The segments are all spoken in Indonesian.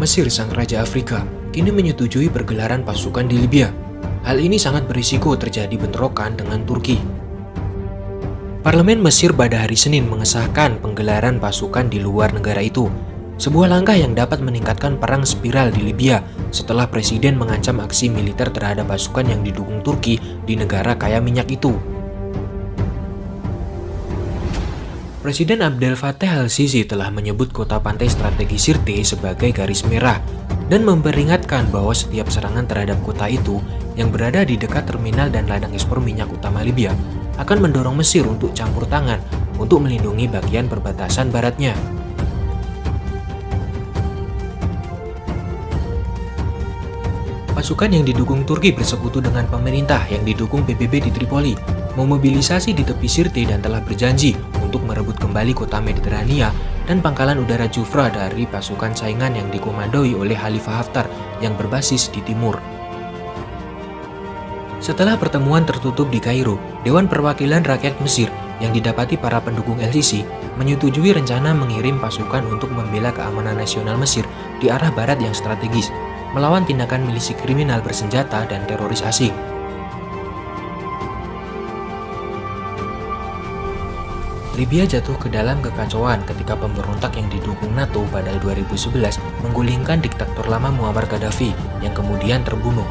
Mesir, sang raja Afrika, kini menyetujui pergelaran pasukan di Libya. Hal ini sangat berisiko terjadi bentrokan dengan Turki. Parlemen Mesir pada hari Senin mengesahkan penggelaran pasukan di luar negara itu. Sebuah langkah yang dapat meningkatkan perang spiral di Libya setelah presiden mengancam aksi militer terhadap pasukan yang didukung Turki di negara kaya minyak itu. Presiden Abdel Fattah al-Sisi telah menyebut kota pantai strategi Sirte sebagai garis merah dan memperingatkan bahwa setiap serangan terhadap kota itu yang berada di dekat terminal dan ladang ekspor minyak utama Libya akan mendorong Mesir untuk campur tangan untuk melindungi bagian perbatasan baratnya. Pasukan yang didukung Turki bersekutu dengan pemerintah yang didukung PBB di Tripoli, memobilisasi di tepi Sirte dan telah berjanji untuk merebut kembali kota Mediterania dan pangkalan udara Jufra dari pasukan saingan yang dikomandoi oleh Khalifah Haftar yang berbasis di timur. Setelah pertemuan tertutup di Kairo, Dewan Perwakilan Rakyat Mesir yang didapati para pendukung LCC menyetujui rencana mengirim pasukan untuk membela keamanan nasional Mesir di arah barat yang strategis, melawan tindakan milisi kriminal bersenjata dan teroris asing. Libya jatuh ke dalam kekacauan ketika pemberontak yang didukung NATO pada 2011 menggulingkan diktator lama Muammar Gaddafi yang kemudian terbunuh.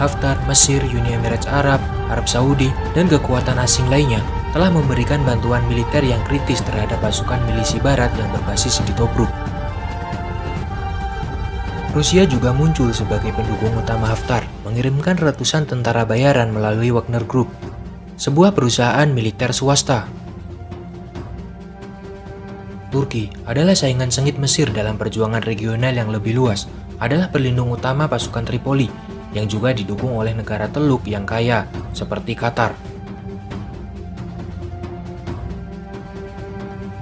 Haftar, Mesir, Uni Emirat Arab, Arab Saudi, dan kekuatan asing lainnya telah memberikan bantuan militer yang kritis terhadap pasukan milisi barat yang berbasis di Tobruk. Rusia juga muncul sebagai pendukung utama Haftar, mengirimkan ratusan tentara bayaran melalui Wagner Group, sebuah perusahaan militer swasta. Turki adalah saingan sengit Mesir dalam perjuangan regional yang lebih luas, adalah pelindung utama pasukan Tripoli, yang juga didukung oleh negara Teluk yang kaya, seperti Qatar.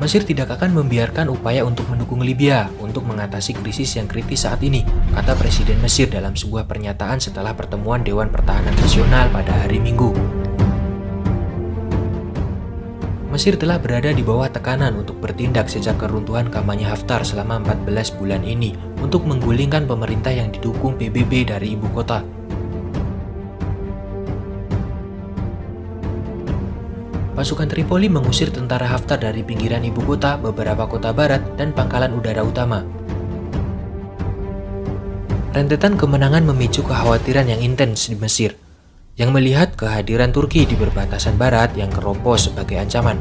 Mesir tidak akan membiarkan upaya untuk mendukung Libya untuk mengatasi krisis yang kritis saat ini, kata Presiden Mesir dalam sebuah pernyataan setelah pertemuan Dewan Pertahanan Nasional pada hari Minggu. Mesir telah berada di bawah tekanan untuk bertindak sejak keruntuhan kampanye Haftar selama 14 bulan ini untuk menggulingkan pemerintah yang didukung PBB dari ibu kota. Pasukan Tripoli mengusir tentara Haftar dari pinggiran ibu kota, beberapa kota barat, dan pangkalan udara utama. Rentetan kemenangan memicu kekhawatiran yang intens di Mesir, yang melihat kehadiran Turki di perbatasan barat yang keropos sebagai ancaman.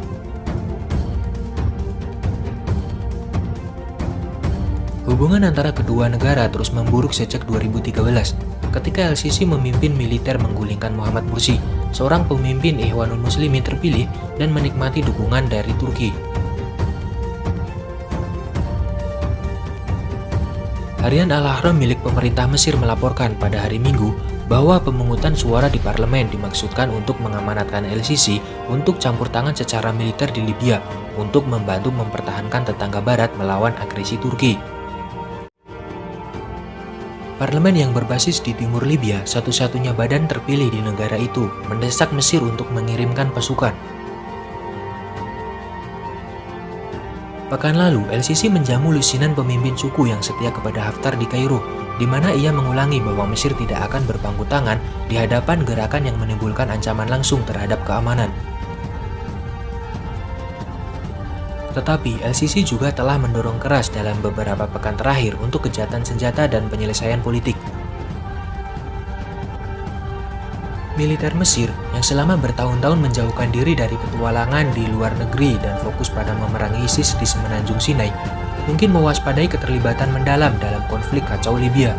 Hubungan antara kedua negara terus memburuk sejak 2013, ketika LCC memimpin militer menggulingkan Muhammad Mursi, seorang pemimpin Ikhwanul Muslimin terpilih dan menikmati dukungan dari Turki. Harian Al-Ahram milik pemerintah Mesir melaporkan pada hari Minggu bahwa pemungutan suara di parlemen dimaksudkan untuk mengamanatkan LCC untuk campur tangan secara militer di Libya untuk membantu mempertahankan tetangga barat melawan agresi Turki. Parlemen yang berbasis di timur Libya, satu-satunya badan terpilih di negara itu, mendesak Mesir untuk mengirimkan pasukan. Pekan lalu, LCC menjamu lusinan pemimpin suku yang setia kepada Haftar di Kairo, di mana ia mengulangi bahwa Mesir tidak akan berpangku tangan di hadapan gerakan yang menimbulkan ancaman langsung terhadap keamanan. Tetapi LCC juga telah mendorong keras dalam beberapa pekan terakhir untuk kejahatan senjata dan penyelesaian politik. Militer Mesir yang selama bertahun-tahun menjauhkan diri dari petualangan di luar negeri dan fokus pada memerangi ISIS di semenanjung Sinai, mungkin mewaspadai keterlibatan mendalam dalam konflik kacau Libya.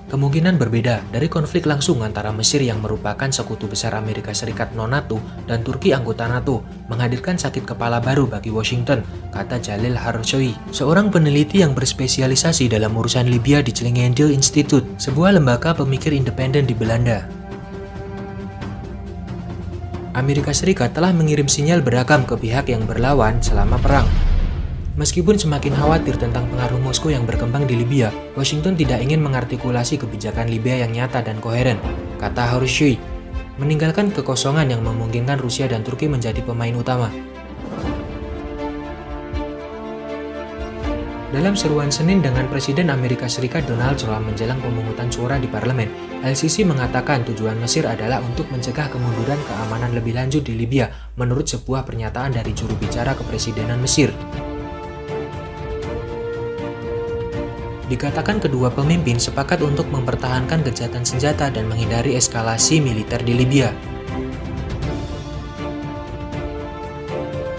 Kemungkinan berbeda dari konflik langsung antara Mesir yang merupakan sekutu besar Amerika Serikat non-NATO dan Turki anggota NATO menghadirkan sakit kepala baru bagi Washington, kata Jalil Harshoyi, seorang peneliti yang berspesialisasi dalam urusan Libya di Clingendael Institute, sebuah lembaga pemikir independen di Belanda. Amerika Serikat telah mengirim sinyal beragam ke pihak yang berlawan selama perang. Meskipun semakin khawatir tentang pengaruh Moskow yang berkembang di Libya, Washington tidak ingin mengartikulasi kebijakan Libya yang nyata dan koheren, kata Harshoyi. meninggalkan kekosongan yang memungkinkan Rusia dan Turki menjadi pemain utama. Dalam seruan Senin dengan Presiden Amerika Serikat Donald Trump menjelang pemungutan suara di parlemen, El-Sisi mengatakan tujuan Mesir adalah untuk mencegah kemunduran keamanan lebih lanjut di Libya, menurut sebuah pernyataan dari juru bicara kepresidenan Mesir. Dikatakan kedua pemimpin sepakat untuk mempertahankan gencatan senjata dan menghindari eskalasi militer di Libya.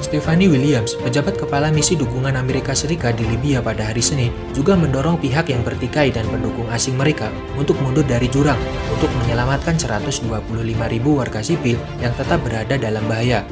Stephanie Williams, pejabat kepala misi dukungan Amerika Serikat di Libya pada hari Senin, juga mendorong pihak yang bertikai dan pendukung asing mereka untuk mundur dari jurang untuk menyelamatkan 125.000 warga sipil yang tetap berada dalam bahaya.